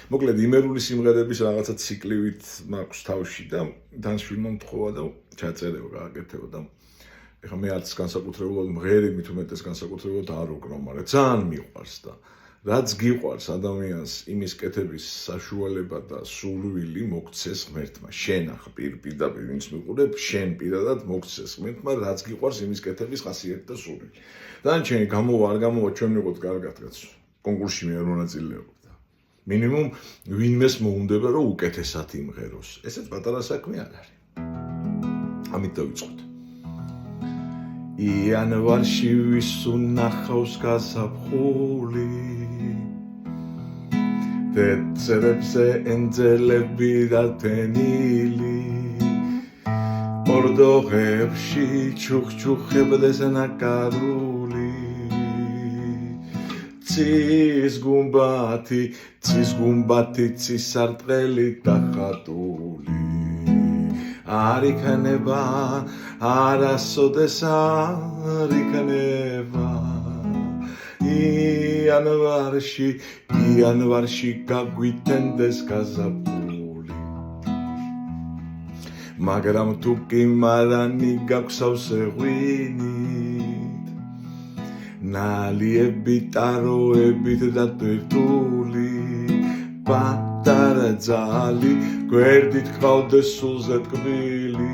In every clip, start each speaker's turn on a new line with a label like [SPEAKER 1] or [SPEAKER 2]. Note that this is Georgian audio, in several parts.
[SPEAKER 1] მოკლედ იმერული სიმღერების რაღაცა ციკლივით მაქვს თავში და თანშვილმა მთხოვა და ჩაწერეო, გააკეთეო და ეხლა მე არც განსაკუთრებულად მღერი მით უმეტეს განსაკუთრებულად არ ვუკრავ, მაგრამ ძალიან მიყვარს და რაც გიყვარს ადამიანს იმის კეთების საშუალება და სურვილი მოგცეს ღმერთმა. შენ ახლა პირდაპირ ვინც მიყურებ, შენ პირადად მოგცეს ღმერთმა, რაც გიყვარს იმის კეთების ხასიათი და სურვილი. დანარჩენი გამოვა არ გამოვა ჩვენ ვიყოთ კარგად კაც. კონკურსში მე არ მონაწილეობდა. მინიმუმ ვინმეს მოუნდება რომ უკეთესად იმღეროს. ესეც პატარა საქმე არ არის. ამით დავიწყოთ. იანვარში ვის უნახავს გაზაფხული დეცერებზე ენძელები და თენილი ორდოღებში ჩუხჩუხებდეს ნაკარული ცის გუმბათი ცისარტყელი და ხატული არ იქნება არასოდეს არ იქნება იანვარში გაგვიტენდეს გაზაფხული მაგრამ თუ კი მარანი გაქვს ავსეღვინით ნალიები ტაროებით და ტვირთული პატარა ძალი გვერდით ყავდეს სულზე ტკბილი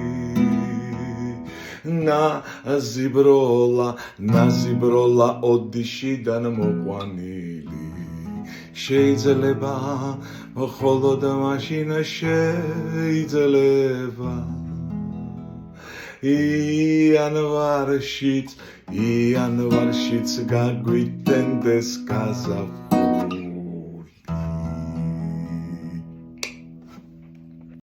[SPEAKER 1] ნაზიბროლა ოდიშიდან მოყვანილი შეიძლება მხოლოდ მაშინ შეიძლება იანვარშიც გაგვიტენდეს გაზაფხული